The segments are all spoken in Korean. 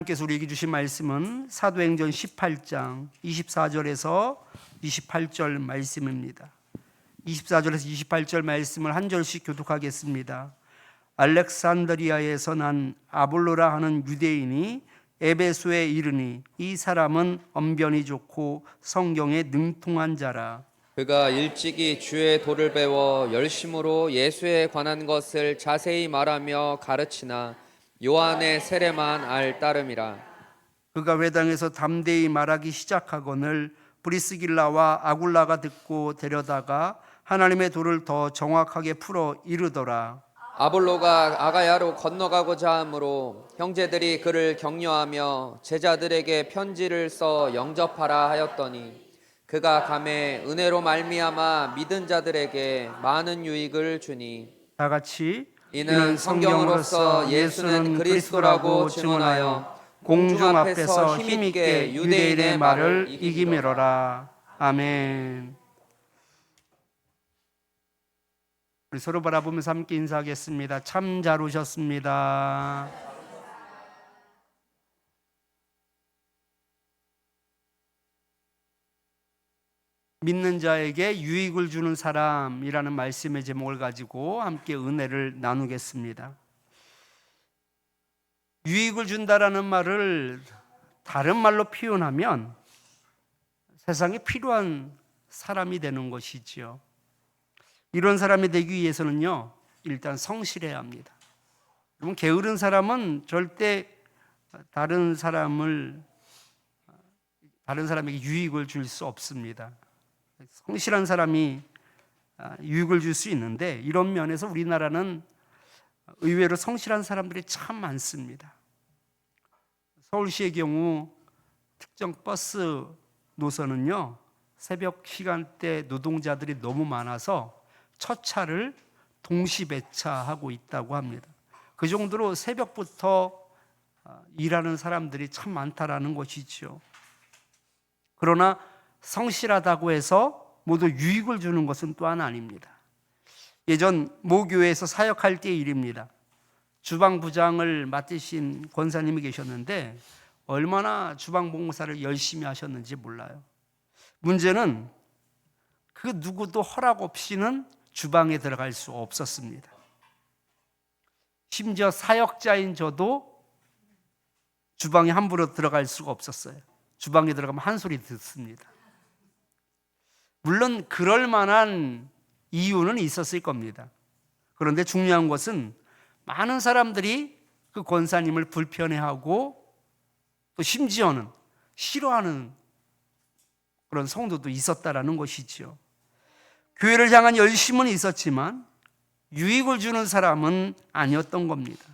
하나님께서 우리에게 주신 말씀은 사도행전 18장 24절에서 28절 말씀입니다. 24절에서 28절 말씀을 한 절씩 교독하겠습니다. 알렉산드리아에서 난 아볼로라 하는 유대인이 에베소에 이르니 이 사람은 언변이 좋고 성경에 능통한 자라. 그가 일찍이 주의 도를 배워 열심으로 예수에 관한 것을 자세히 말하며 가르치나 요한의 세례만 알 따름이라. 그가 회당에서 담대히 말하기 시작하거늘 브리스길라와 아굴라가 듣고 데려다가 하나님의 도를 더 정확하게 풀어 이르더라. 아볼로가 아가야로 건너가고자 하므로 형제들이 그를 격려하며 제자들에게 편지를 써 영접하라 하였더니 그가 감에 은혜로 말미암아 믿은 자들에게 많은 유익을 주니 다 같이 이는 성경으로서 예수는 그리스도라고 증언하여 공중 앞에서 힘있게 유대인의 말을 이기미로라. 아멘. 우리 서로 바라보면서 함께 인사하겠습니다. 참 잘 오셨습니다. 믿는 자에게 유익을 주는 사람이라는 말씀의 제목을 가지고 함께 은혜를 나누겠습니다. 유익을 준다라는 말을 다른 말로 표현하면 세상에 필요한 사람이 되는 것이지요. 이런 사람이 되기 위해서는요, 일단 성실해야 합니다. 여러분, 게으른 사람은 절대 다른 사람에게 유익을 줄 수 없습니다. 성실한 사람이 유익을 줄 수 있는데, 이런 면에서 우리나라는 의외로 성실한 사람들이 참 많습니다. 서울시의 경우 특정 버스 노선은요, 새벽 시간대 노동자들이 너무 많아서 첫 차를 동시 배차하고 있다고 합니다. 그 정도로 새벽부터 일하는 사람들이 참 많다라는 것이죠. 그러나 성실하다고 해서 모두 유익을 주는 것은 또한 아닙니다. 예전 모교회에서 사역할 때의 일입니다. 주방부장을 맡으신 권사님이 계셨는데 얼마나 주방봉사를 열심히 하셨는지 몰라요. 문제는 그 누구도 허락 없이는 주방에 들어갈 수 없었습니다. 심지어 사역자인 저도 주방에 함부로 들어갈 수가 없었어요. 주방에 들어가면 한 소리 듣습니다. 물론 그럴 만한 이유는 있었을 겁니다. 그런데 중요한 것은 많은 사람들이 그 권사님을 불편해하고 또 심지어는 싫어하는 그런 성도도 있었다라는 것이죠. 교회를 향한 열심은 있었지만 유익을 주는 사람은 아니었던 겁니다.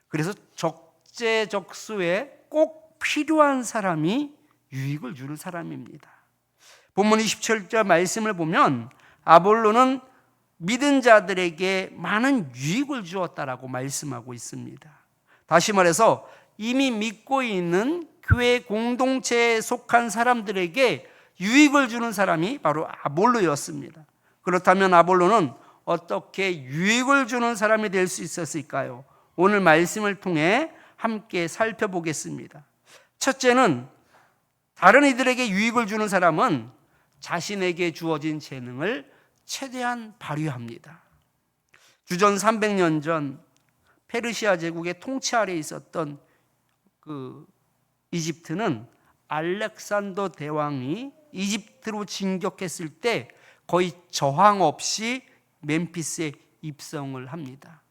그래서 적재적소에 꼭 필요한 사람이 유익을 주는 사람입니다. 본문 27절 말씀을 보면 아볼로는 믿은 자들에게 많은 유익을 주었다라고 말씀하고 있습니다. 다시 말해서 이미 믿고 있는 교회 공동체에 속한 사람들에게 유익을 주는 사람이 바로 아볼로였습니다. 그렇다면 아볼로는 어떻게 유익을 주는 사람이 될 수 있었을까요? 오늘 말씀을 통해 함께 살펴보겠습니다. 첫째는 다른 이들에게 유익을 주는 사람은 자신에게 주어진 재능을 최대한 발휘합니다. 주전 300년 전 페르시아 제국의 통치 아래에 있었던 그 이집트는 알렉산더 대왕이 이집트로 진격했을 때 거의 저항 없이 멤피스에 입성을 합니다.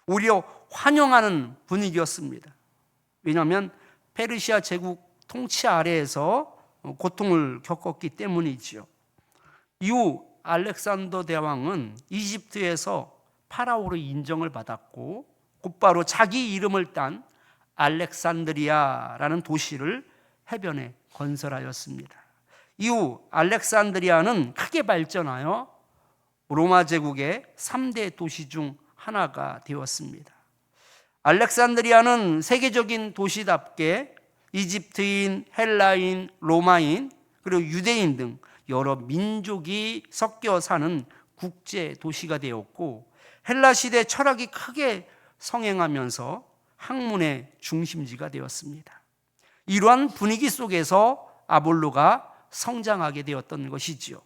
오히려 환영하는 분위기였습니다. 왜냐하면 페르시아 제국 통치 아래에서 고통을 겪었기 때문이지요. 이후 알렉산더 대왕은 이집트에서 파라오로 인정을 받았고 곧바로 자기 이름을 딴 알렉산드리아라는 도시를 해변에 건설하였습니다. 이후 알렉산드리아는 크게 발전하여 로마 제국의 3대 도시 중 하나가 되었습니다. 알렉산드리아는 세계적인 도시답게 이집트인, 헬라인, 로마인, 그리고 유대인 등 여러 민족이 섞여 사는 국제 도시가 되었고 헬라 시대 철학이 크게 성행하면서 학문의 중심지가 되었습니다. 이러한 분위기 속에서 아볼로가 성장하게 되었던 것이지요.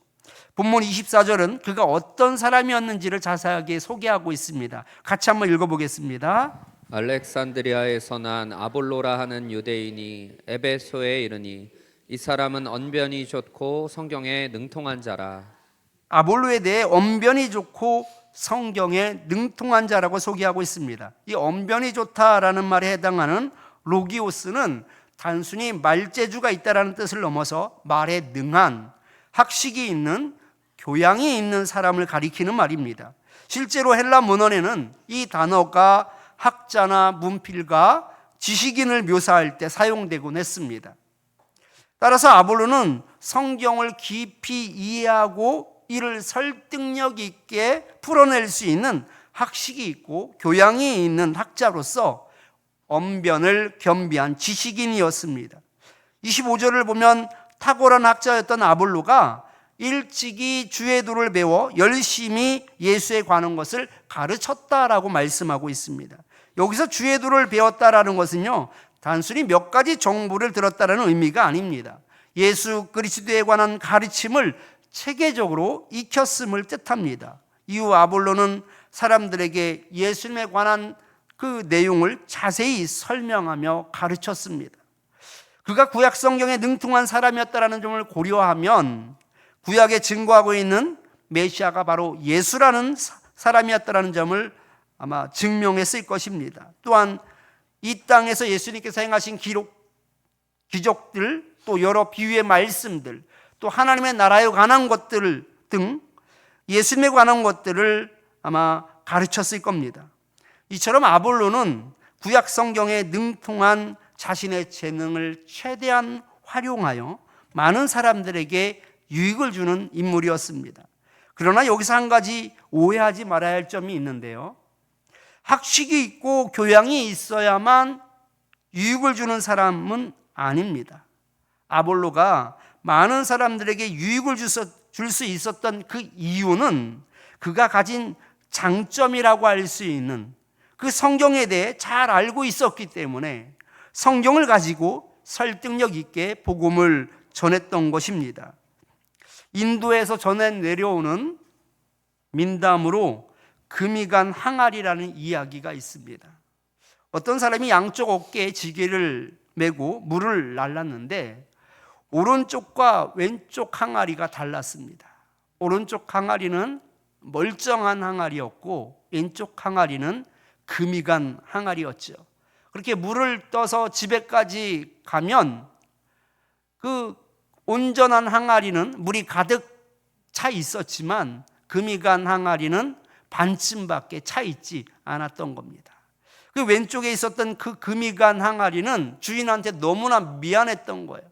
본문 24절은 그가 어떤 사람이었는지를 자세하게 소개하고 있습니다. 같이 한번 읽어보겠습니다. 알렉산드리아에서 난 아볼로라 하는 유대인이 에베소에 이르니 이 사람은 언변이 좋고 성경에 능통한 자라. 아볼로에 대해 언변이 좋고 성경에 능통한 자라고 소개하고 있습니다. 이 언변이 좋다라는 말에 해당하는 로기오스는 단순히 말재주가 있다라는 뜻을 넘어서 말에 능한, 학식이 있는, 교양이 있는 사람을 가리키는 말입니다. 실제로 헬라 문헌에는 이 단어가 학자나 문필가, 지식인을 묘사할 때 사용되곤 했습니다. 따라서 아볼로는 성경을 깊이 이해하고 이를 설득력 있게 풀어낼 수 있는 학식이 있고 교양이 있는 학자로서 언변을 겸비한 지식인이었습니다. 25절을 보면 탁월한 학자였던 아볼로가 일찍이 주의 도를 배워 열심히 예수에 관한 것을 가르쳤다라고 말씀하고 있습니다. 여기서 주의 도를 배웠다라는 것은요, 단순히 몇 가지 정보를 들었다라는 의미가 아닙니다. 예수 그리스도에 관한 가르침을 체계적으로 익혔음을 뜻합니다. 이후 아볼로는 사람들에게 예수님에 관한 그 내용을 자세히 설명하며 가르쳤습니다. 그가 구약 성경에 능통한 사람이었다라는 점을 고려하면 구약에 증거하고 있는 메시아가 바로 예수라는 사람이었다라는 점을 아마 증명했을 것입니다. 또한 이 땅에서 예수님께서 행하신 기적들, 또 여러 비유의 말씀들, 또 하나님의 나라에 관한 것들 등 예수님에 관한 것들을 아마 가르쳤을 겁니다. 이처럼 아볼로는 구약 성경에 능통한 자신의 재능을 최대한 활용하여 많은 사람들에게 유익을 주는 인물이었습니다. 그러나 여기서 한 가지 오해하지 말아야 할 점이 있는데요. 학식이 있고 교양이 있어야만 유익을 주는 사람은 아닙니다. 아볼로가 많은 사람들에게 유익을 줄 수 있었던 그 이유는 그가 가진 장점이라고 할 수 있는 그 성경에 대해 잘 알고 있었기 때문에 성경을 가지고 설득력 있게 복음을 전했던 것입니다. 인도에서 전해 내려오는 민담으로 금이 간 항아리라는 이야기가 있습니다. 어떤 사람이 양쪽 어깨에 지게를 메고 물을 날랐는데 오른쪽과 왼쪽 항아리가 달랐습니다. 오른쪽 항아리는 멀쩡한 항아리였고 왼쪽 항아리는 금이 간 항아리였죠. 그렇게 물을 떠서 집에까지 가면 그 온전한 항아리는 물이 가득 차 있었지만 금이 간 항아리는 반쯤밖에 차 있지 않았던 겁니다. 그 왼쪽에 있었던 그 금이 간 항아리는 주인한테 너무나 미안했던 거예요.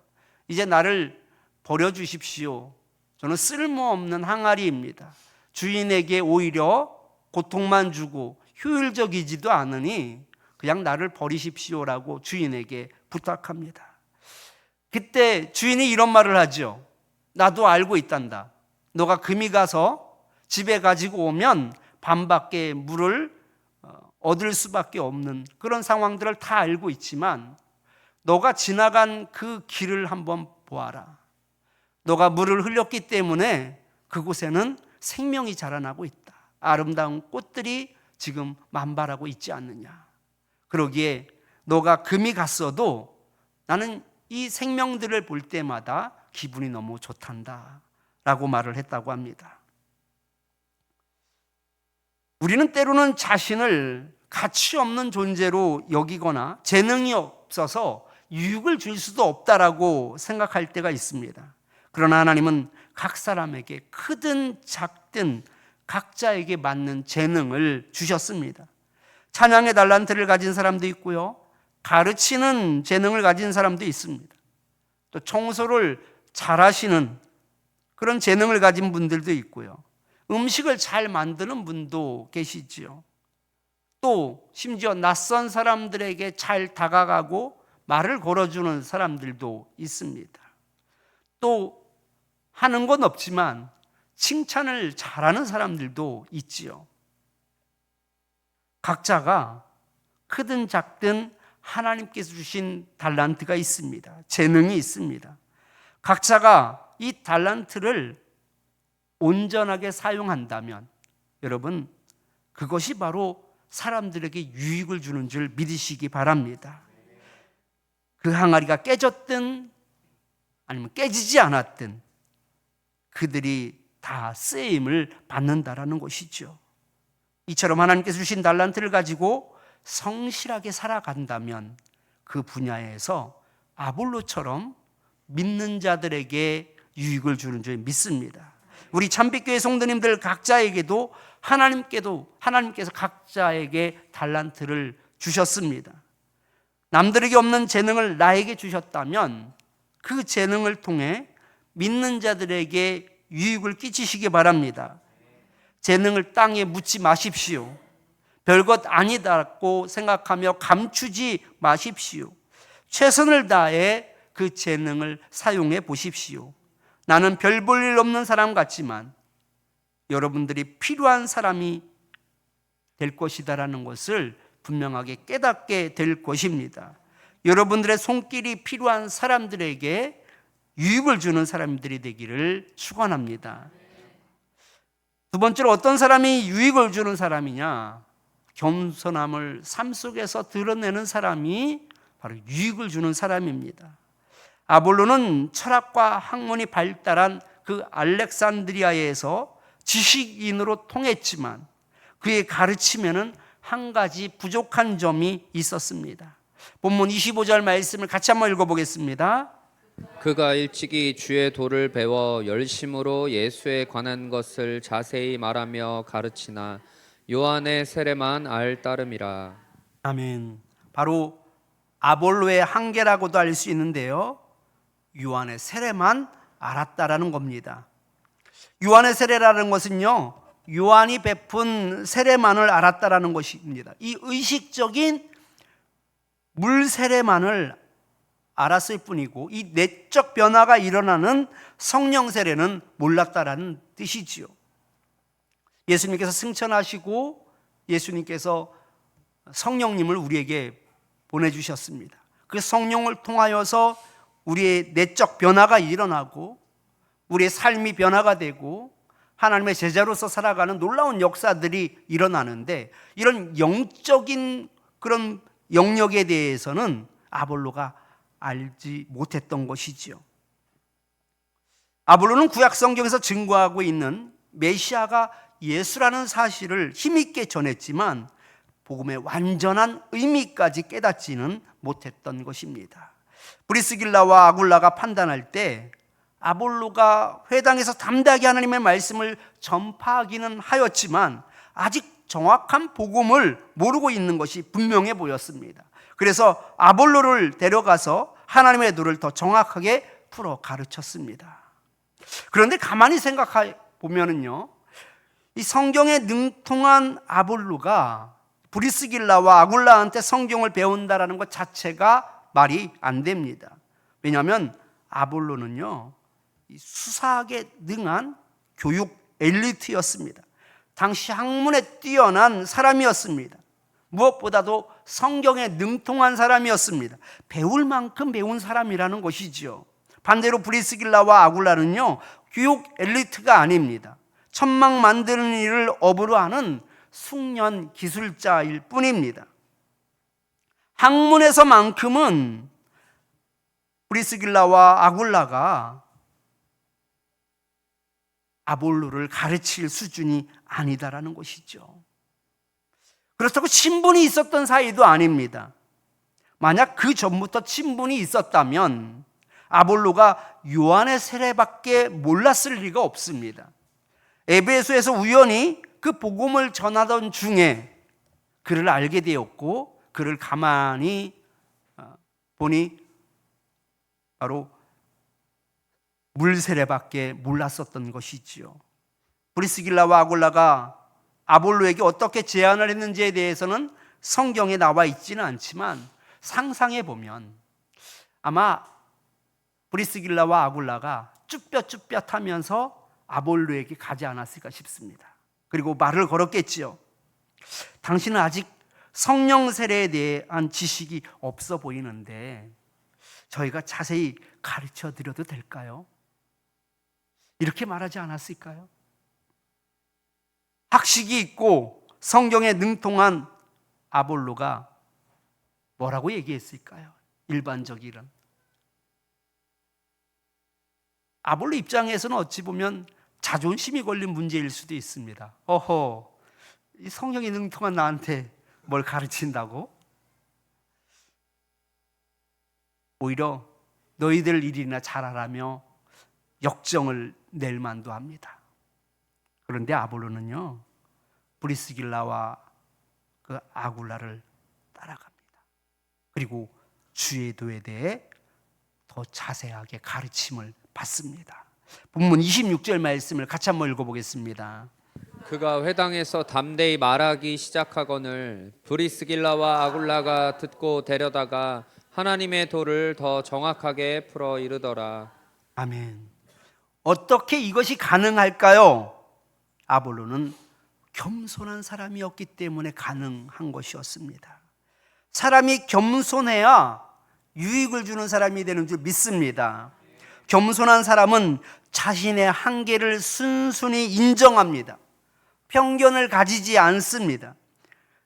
이제 나를 버려주십시오. 저는 쓸모없는 항아리입니다. 주인에게 오히려 고통만 주고 효율적이지도 않으니 그냥 나를 버리십시오라고 주인에게 부탁합니다. 그때 주인이 이런 말을 하죠. 나도 알고 있단다. 너가 금이 가서 집에 가지고 오면 반밖에 물을 얻을 수밖에 없는 그런 상황들을 다 알고 있지만 너가 지나간 그 길을 한번 보아라. 너가 물을 흘렸기 때문에 그곳에는 생명이 자라나고 있다. 아름다운 꽃들이 지금 만발하고 있지 않느냐. 그러기에 너가 금이 갔어도 나는 이 생명들을 볼 때마다 기분이 너무 좋단다 라고 말을 했다고 합니다. 우리는 때로는 자신을 가치 없는 존재로 여기거나 재능이 없어서 유익을 줄 수도 없다라고 생각할 때가 있습니다. 그러나 하나님은 각 사람에게 크든 작든 각자에게 맞는 재능을 주셨습니다. 찬양의 달란트를 가진 사람도 있고요. 가르치는 재능을 가진 사람도 있습니다. 또 청소를 잘하시는 그런 재능을 가진 분들도 있고요. 음식을 잘 만드는 분도 계시지요. 또 심지어 낯선 사람들에게 잘 다가가고 말을 걸어주는 사람들도 있습니다. 또 하는 건 없지만 칭찬을 잘하는 사람들도 있지요. 각자가 크든 작든 하나님께서 주신 달란트가 있습니다. 재능이 있습니다. 각자가 이 달란트를 온전하게 사용한다면 여러분, 그것이 바로 사람들에게 유익을 주는 줄 믿으시기 바랍니다. 그 항아리가 깨졌든 아니면 깨지지 않았든 그들이 다 쓰임을 받는다라는 것이죠. 이처럼 하나님께서 주신 달란트를 가지고 성실하게 살아간다면 그 분야에서 아볼로처럼 믿는 자들에게 유익을 주는 줄 믿습니다. 우리 참빛교회 성도님들 각자에게도 하나님께서 각자에게 달란트를 주셨습니다. 남들에게 없는 재능을 나에게 주셨다면 그 재능을 통해 믿는 자들에게 유익을 끼치시기 바랍니다. 재능을 땅에 묻지 마십시오. 별것 아니다고 생각하며 감추지 마십시오. 최선을 다해 그 재능을 사용해 보십시오. 나는 별 볼 일 없는 사람 같지만 여러분들이 필요한 사람이 될 것이다라는 것을 분명하게 깨닫게 될 것입니다. 여러분들의 손길이 필요한 사람들에게 유익을 주는 사람들이 되기를 축원합니다. 두 번째로 어떤 사람이 유익을 주는 사람이냐? 겸손함을 삶 속에서 드러내는 사람이 바로 유익을 주는 사람입니다. 아볼로는 철학과 학문이 발달한 그 알렉산드리아에서 지식인으로 통했지만 그의 가르침에는 한 가지 부족한 점이 있었습니다. 본문 25절 말씀을 같이 한번 읽어보겠습니다. 그가 일찍이 주의 도를 배워 열심으로 예수에 관한 것을 자세히 말하며 가르치나 요한의 세례만 알 따름이라. 아멘. 바로 아볼로의 한계라고도 알 수 있는데요, 요한의 세례만 알았다라는 겁니다. 요한의 세례라는 것은요, 요한이 베푼 세례만을 알았다라는 것입니다. 이 의식적인 물 세례만을 알았을 뿐이고 이 내적 변화가 일어나는 성령 세례는 몰랐다라는 뜻이지요. 예수님께서 승천하시고 예수님께서 성령님을 우리에게 보내주셨습니다. 그 성령을 통하여서 우리의 내적 변화가 일어나고 우리의 삶이 변화가 되고 하나님의 제자로서 살아가는 놀라운 역사들이 일어나는데, 이런 영적인 그런 영역에 대해서는 아볼로가 알지 못했던 것이지요. 아볼로는 구약 성경에서 증거하고 있는 메시아가 예수라는 사실을 힘있게 전했지만 복음의 완전한 의미까지 깨닫지는 못했던 것입니다. 브리스길라와 아굴라가 판단할 때 아볼로가 회당에서 담대하게 하나님의 말씀을 전파하기는 하였지만 아직 정확한 복음을 모르고 있는 것이 분명해 보였습니다. 그래서 아볼로를 데려가서 하나님의 도를 더 정확하게 풀어 가르쳤습니다. 그런데 가만히 생각해 보면은요, 이 성경에 능통한 아볼로가 브리스길라와 아굴라한테 성경을 배운다라는 것 자체가 말이 안 됩니다. 왜냐하면 아볼로는요, 수사학에 능한 교육 엘리트였습니다. 당시 학문에 뛰어난 사람이었습니다. 무엇보다도 성경에 능통한 사람이었습니다. 배울 만큼 배운 사람이라는 것이죠. 반대로 브리스길라와 아굴라는요, 교육 엘리트가 아닙니다. 천막 만드는 일을 업으로 하는 숙련 기술자일 뿐입니다. 학문에서만큼은 브리스길라와 아굴라가 아볼로를 가르칠 수준이 아니다라는 것이죠. 그렇다고 친분이 있었던 사이도 아닙니다. 만약 그 전부터 친분이 있었다면 아볼로가 요한의 세례밖에 몰랐을 리가 없습니다. 에베소에서 우연히 그 복음을 전하던 중에 그를 알게 되었고, 그를 가만히 보니 바로 물세례밖에 몰랐었던 것이지요. 브리스길라와 아굴라가 아볼로에게 어떻게 제안을 했는지에 대해서는 성경에 나와 있지는 않지만 상상해 보면 아마 브리스길라와 아굴라가 쭈뼛쭈뼛하면서 아볼로에게 가지 않았을까 싶습니다. 그리고 말을 걸었겠지요. 당신은 아직 성령 세례에 대한 지식이 없어 보이는데 저희가 자세히 가르쳐 드려도 될까요? 이렇게 말하지 않았을까요? 학식이 있고 성경에 능통한 아볼로가 뭐라고 얘기했을까요? 일반적이란 아볼로 입장에서는 어찌 보면 자존심이 걸린 문제일 수도 있습니다. 어허, 이 성경이 능통한 나한테 뭘 가르친다고? 오히려 너희들 일이나 잘하라며 역정을 낼 만도 합니다. 그런데 아볼로는요, 브리스길라와 그 아굴라를 따라갑니다. 그리고 주의 도에 대해 더 자세하게 가르침을 받습니다. 본문 26절 말씀을 같이 한번 읽어보겠습니다. 그가 회당에서 담대히 말하기 시작하거늘 브리스길라와 아굴라가 듣고 데려다가 하나님의 도를 더 정확하게 풀어 이르더라. 아멘. 어떻게 이것이 가능할까요? 아볼로는 겸손한 사람이었기 때문에 가능한 것이었습니다. 사람이 겸손해야 유익을 주는 사람이 되는 줄 믿습니다. 겸손한 사람은 자신의 한계를 순순히 인정합니다. 편견을 가지지 않습니다.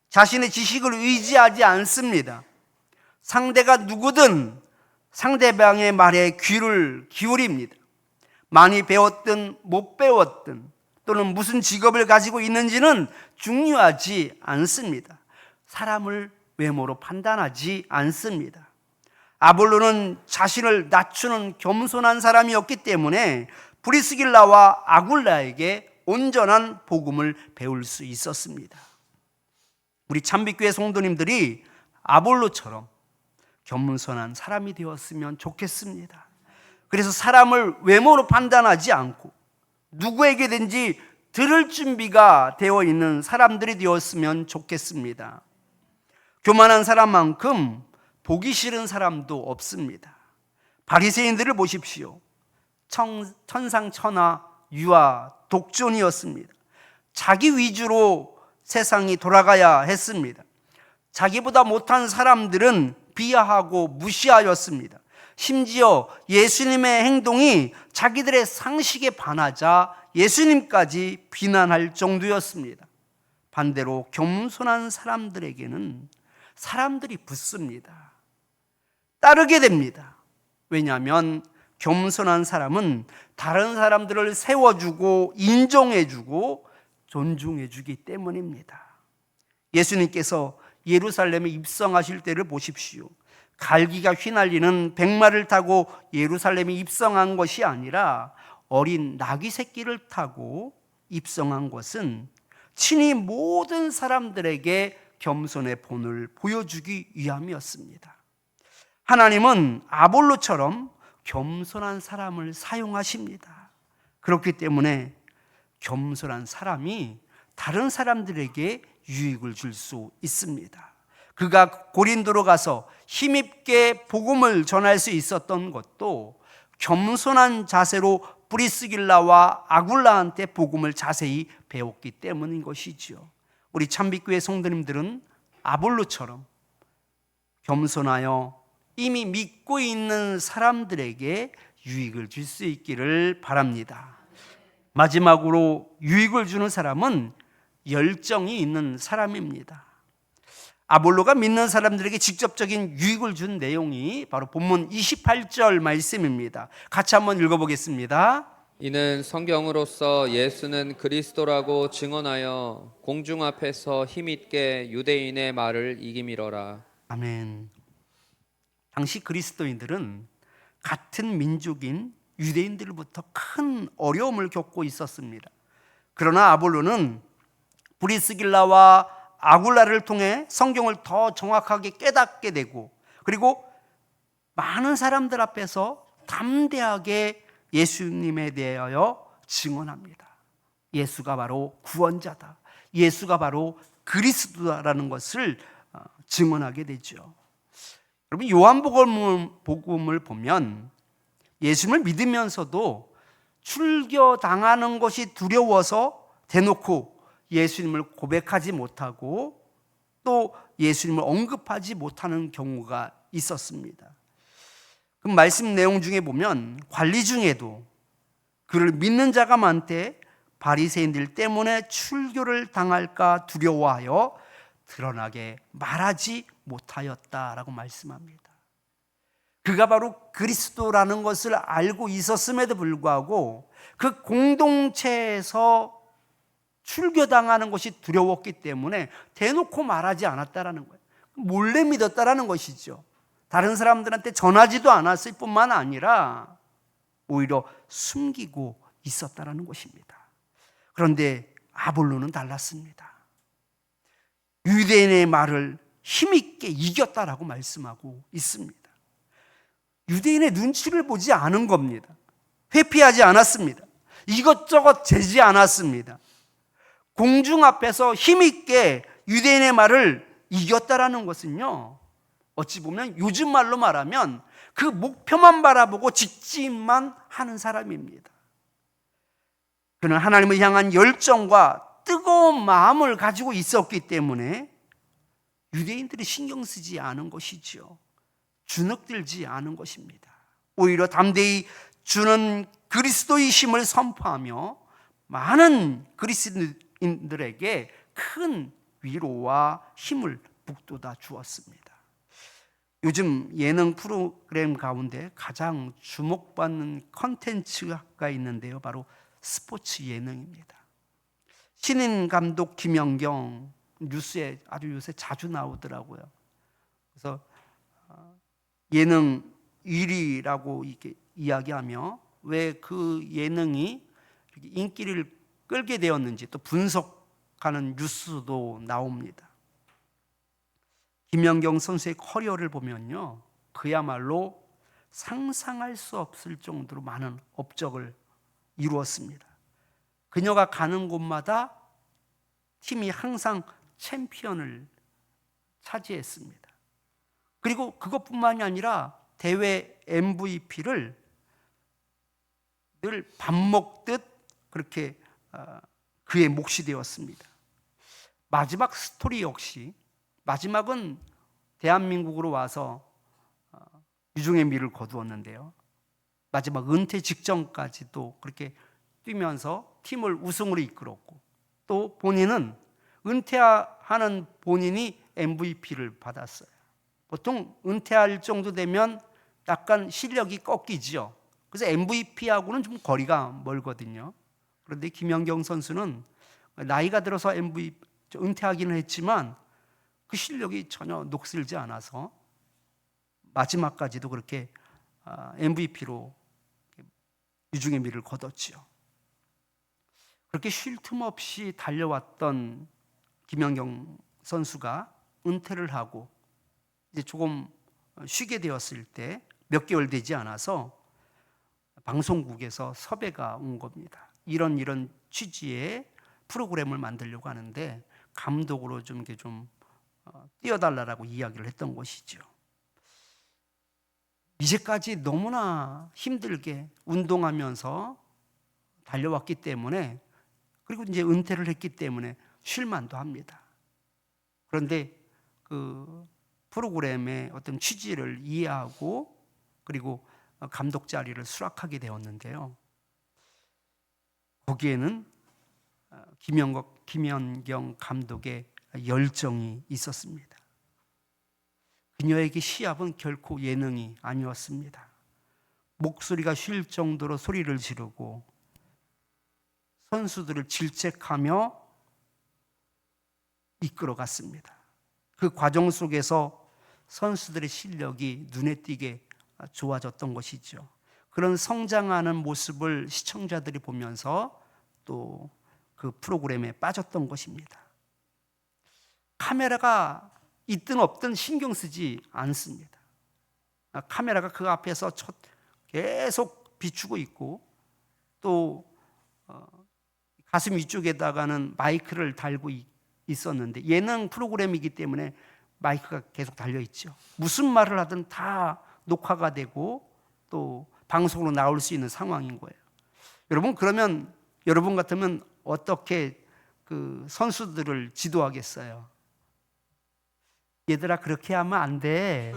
자신의 지식을 의지하지 않습니다. 상대가 누구든 상대방의 말에 귀를 기울입니다. 많이 배웠든 못 배웠든 또는 무슨 직업을 가지고 있는지는 중요하지 않습니다. 사람을 외모로 판단하지 않습니다. 아볼로는 자신을 낮추는 겸손한 사람이었기 때문에 브리스길라와 아굴라에게 온전한 복음을 배울 수 있었습니다. 우리 참빛교회 성도님들이 아볼로처럼 겸손한 사람이 되었으면 좋겠습니다. 그래서 사람을 외모로 판단하지 않고 누구에게든지 들을 준비가 되어 있는 사람들이 되었으면 좋겠습니다. 교만한 사람만큼 보기 싫은 사람도 없습니다. 바리새인들을 보십시오. 천상천하 유아 독존이었습니다. 자기 위주로 세상이 돌아가야 했습니다. 자기보다 못한 사람들은 비하하고 무시하였습니다. 심지어 예수님의 행동이 자기들의 상식에 반하자 예수님까지 비난할 정도였습니다. 반대로 겸손한 사람들에게는 사람들이 붙습니다. 따르게 됩니다. 왜냐하면 겸손한 사람은 다른 사람들을 세워주고 인정해주고 존중해주기 때문입니다. 예수님께서 예루살렘에 입성하실 때를 보십시오. 갈기가 휘날리는 백마를 타고 예루살렘에 입성한 것이 아니라 어린 나귀 새끼를 타고 입성한 것은 친히 모든 사람들에게 겸손의 본을 보여주기 위함이었습니다. 하나님은 아볼로처럼 겸손한 사람을 사용하십니다. 그렇기 때문에 겸손한 사람이 다른 사람들에게 유익을 줄 수 있습니다. 그가 고린도로 가서 힘있게 복음을 전할 수 있었던 것도 겸손한 자세로 브리스길라와 아굴라한테 복음을 자세히 배웠기 때문인 것이지요. 우리 참빛교회 성도님들은 아볼로처럼 겸손하여 이미 믿고 있는 사람들에게 유익을 줄 수 있기를 바랍니다. 마지막으로 유익을 주는 사람은 열정이 있는 사람입니다. 아볼로가 믿는 사람들에게 직접적인 유익을 준 내용이 바로 본문 28절 말씀입니다. 같이 한번 읽어보겠습니다. 이는 성경으로서 예수는 그리스도라고 증언하여 공중 앞에서 힘있게 유대인의 말을 이기미러라. 아멘. 당시 그리스도인들은 같은 민족인 유대인들로부터 큰 어려움을 겪고 있었습니다. 그러나 아볼로는 브리스길라와 아굴라를 통해 성경을 더 정확하게 깨닫게 되고 그리고 많은 사람들 앞에서 담대하게 예수님에 대하여 증언합니다. 예수가 바로 구원자다. 예수가 바로 그리스도다라는 것을 증언하게 되죠. 여러분 요한복음을 보면 예수님을 믿으면서도 출교당하는 것이 두려워서 대놓고 예수님을 고백하지 못하고 또 예수님을 언급하지 못하는 경우가 있었습니다. 그 말씀 내용 중에 보면 관리 중에도 그를 믿는 자가 많되 바리새인들 때문에 출교를 당할까 두려워하여 드러나게 말하지 못하였다라고 말씀합니다. 그가 바로 그리스도라는 것을 알고 있었음에도 불구하고 그 공동체에서 출교당하는 것이 두려웠기 때문에 대놓고 말하지 않았다라는 거예요. 몰래 믿었다라는 것이죠. 다른 사람들한테 전하지도 않았을 뿐만 아니라 오히려 숨기고 있었다라는 것입니다. 그런데 아볼로는 달랐습니다. 유대인의 말을 힘있게 이겼다라고 말씀하고 있습니다. 유대인의 눈치를 보지 않은 겁니다. 회피하지 않았습니다. 이것저것 재지 않았습니다. 공중 앞에서 힘있게 유대인의 말을 이겼다라는 것은요, 어찌 보면 요즘 말로 말하면 그 목표만 바라보고 직진만 하는 사람입니다. 그는 하나님을 향한 열정과 뜨거운 마음을 가지고 있었기 때문에 유대인들이 신경 쓰지 않은 것이죠. 주눅들지 않은 것입니다. 오히려 담대히 주는 그리스도의 힘을 선포하며 많은 그리스도인들에게 큰 위로와 힘을 북돋아 주었습니다. 요즘 예능 프로그램 가운데 가장 주목받는 컨텐츠가 있는데요, 바로 스포츠 예능입니다. 신인 감독 김연경 뉴스에 아주 요새 자주 나오더라고요. 그래서 예능 1위라고 이렇게 이야기하며 왜 그 예능이 인기를 끌게 되었는지 또 분석하는 뉴스도 나옵니다. 김연경 선수의 커리어를 보면요, 그야말로 상상할 수 없을 정도로 많은 업적을 이루었습니다. 그녀가 가는 곳마다 팀이 항상 챔피언을 차지했습니다. 그리고 그것뿐만이 아니라 대회 MVP를 늘 밥 먹듯 그렇게 그의 몫이 되었습니다. 마지막 스토리 역시 마지막은 대한민국으로 와서 유종의 미를 거두었는데요, 마지막 은퇴 직전까지도 그렇게 뛰면서 팀을 우승으로 이끌었고, 또 본인은 은퇴하는 본인이 MVP를 받았어요. 보통 은퇴할 정도 되면 약간 실력이 꺾이죠. 그래서 MVP하고는 좀 거리가 멀거든요. 그런데 김연경 선수는 나이가 들어서 은퇴하기는 했지만 그 실력이 전혀 녹슬지 않아서 마지막까지도 그렇게 MVP로 유종의 미를 거뒀지요. 그렇게 쉴 틈 없이 달려왔던 김연경 선수가 은퇴를 하고 이제 조금 쉬게 되었을 때 몇 개월 되지 않아서 방송국에서 섭외가 온 겁니다. 이런 취지의 프로그램을 만들려고 하는데 감독으로 좀 이렇게 좀 띄워달라고 이야기를 했던 것이죠. 이제까지 너무나 힘들게 운동하면서 달려왔기 때문에, 그리고 이제 은퇴를 했기 때문에 쉴만도 합니다. 그런데 그 프로그램의 어떤 취지를 이해하고 그리고 감독 자리를 수락하게 되었는데요, 거기에는 김연경 감독의 열정이 있었습니다. 그녀에게 시합은 결코 예능이 아니었습니다. 목소리가 쉴 정도로 소리를 지르고 선수들을 질책하며 이끌어갔습니다. 그 과정 속에서 선수들의 실력이 눈에 띄게 좋아졌던 것이죠. 그런 성장하는 모습을 시청자들이 보면서 또 그 프로그램에 빠졌던 것입니다. 카메라가 있든 없든 신경 쓰지 않습니다. 카메라가 그 앞에서 계속 비추고 있고, 또 가슴 위쪽에다가는 마이크를 달고 있었는데, 예능 프로그램이기 때문에 마이크가 계속 달려있죠. 무슨 말을 하든 다 녹화가 되고 또 방송으로 나올 수 있는 상황인 거예요. 여러분, 그러면 여러분 같으면 어떻게 그 선수들을 지도하겠어요? 얘들아 그렇게 하면 안 돼.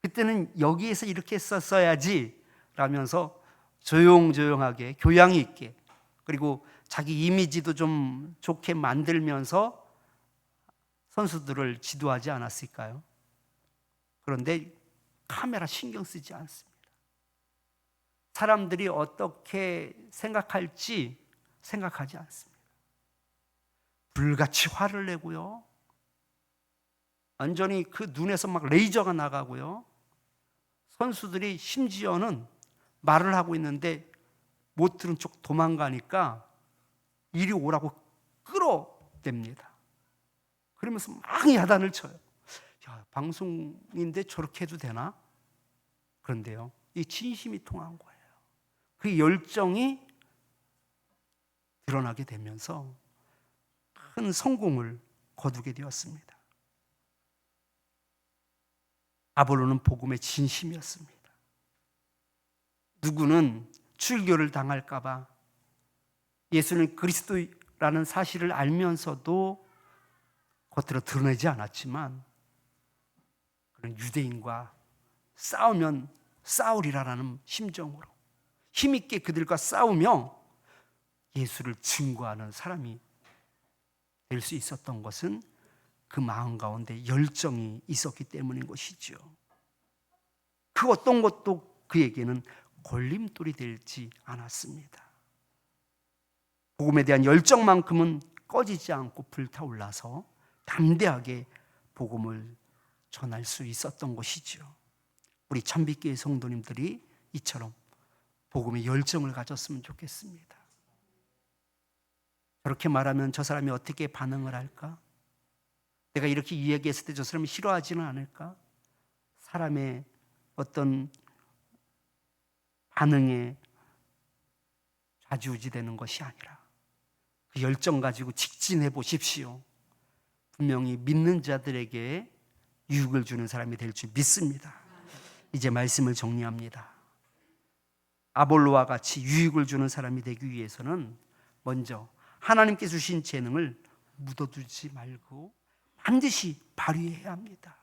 그때는 여기에서 이렇게 썼어야지 라면서 조용조용하게 교양 있게, 그리고 자기 이미지도 좀 좋게 만들면서 선수들을 지도하지 않았을까요? 그런데 카메라 신경 쓰지 않습니다. 사람들이 어떻게 생각할지 생각하지 않습니다. 불같이 화를 내고요. 완전히 그 눈에서 막 레이저가 나가고요. 선수들이 심지어는 말을 하고 있는데 못 들은 쪽 도망가니까 이리 오라고 끌어냅니다. 그러면서 막 야단을 쳐요. 야, 방송인데 저렇게 해도 되나? 그런데요, 이 진심이 통한 거예요. 그 열정이 드러나게 되면서 큰 성공을 거두게 되었습니다. 아볼로는 복음의 진심이었습니다. 누구는 출교를 당할까 봐 예수는 그리스도라는 사실을 알면서도 겉으로 드러내지 않았지만 그런 유대인과 싸우면 싸우리라라는 심정으로 힘있게 그들과 싸우며 예수를 증거하는 사람이 될 수 있었던 것은 그 마음 가운데 열정이 있었기 때문인 것이죠. 그 어떤 것도 그에게는 걸림돌이 되지 않았습니다. 복음에 대한 열정만큼은 꺼지지 않고 불타올라서 담대하게 복음을 전할 수 있었던 것이죠. 우리 참빛교회 성도님들이 이처럼 복음의 열정을 가졌으면 좋겠습니다. 저렇게 말하면 저 사람이 어떻게 반응을 할까? 내가 이렇게 이야기했을 때 저 사람이 싫어하지는 않을까? 사람의 어떤 반응에 좌지우지되는 것이 아니라 그 열정 가지고 직진해 보십시오. 분명히 믿는 자들에게 유익을 주는 사람이 될 줄 믿습니다. 이제 말씀을 정리합니다. 아볼로와 같이 유익을 주는 사람이 되기 위해서는 먼저 하나님께 주신 재능을 묻어두지 말고 반드시 발휘해야 합니다.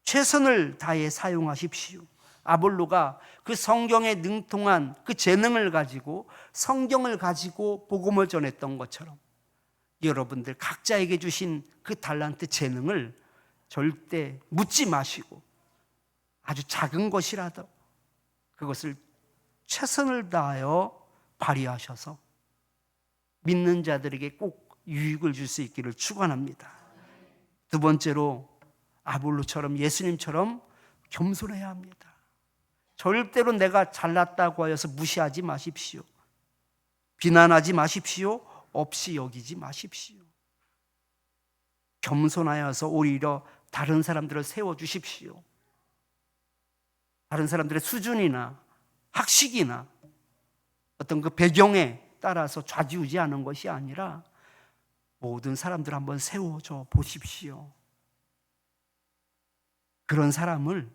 최선을 다해 사용하십시오. 아볼로가 그 성경에 능통한 그 재능을 가지고 성경을 가지고 복음을 전했던 것처럼 여러분들 각자에게 주신 그 달란트 재능을 절대 묻지 마시고 아주 작은 것이라도 그것을 최선을 다하여 발휘하셔서 믿는 자들에게 꼭 유익을 줄 수 있기를 축원합니다. 두 번째로 아볼로처럼 예수님처럼 겸손해야 합니다. 절대로 내가 잘났다고 하여서 무시하지 마십시오. 비난하지 마십시오. 없이 여기지 마십시오. 겸손하여서 오히려 다른 사람들을 세워주십시오. 다른 사람들의 수준이나 학식이나 어떤 그 배경에 따라서 좌지우지하는 것이 아니라 모든 사람들 한번 세워줘 보십시오. 그런 사람을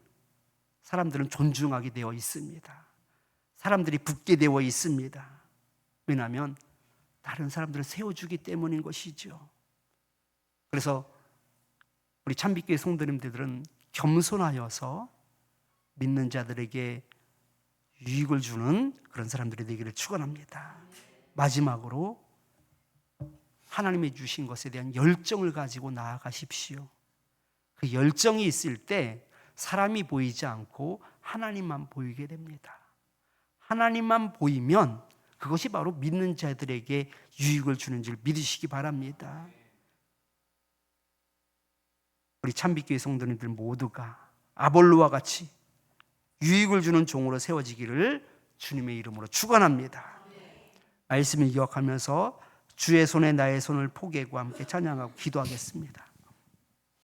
사람들은 존중하게 되어 있습니다. 사람들이 붙게 되어 있습니다. 왜냐하면 다른 사람들을 세워주기 때문인 것이죠. 그래서 우리 참빛교회 성도님들은 겸손하여서 믿는 자들에게 유익을 주는 그런 사람들이 되기를 축원합니다. 마지막으로 하나님이 주신 것에 대한 열정을 가지고 나아가십시오. 그 열정이 있을 때 사람이 보이지 않고 하나님만 보이게 됩니다. 하나님만 보이면 그것이 바로 믿는 자들에게 유익을 주는 줄 믿으시기 바랍니다. 우리 참빛교회 성도님들 모두가 아볼로와 같이 유익을 주는 종으로 세워지기를 주님의 이름으로 축원합니다. 말씀을 기억하면서 주의 손에 나의 손을 포개고 함께 찬양하고 기도하겠습니다.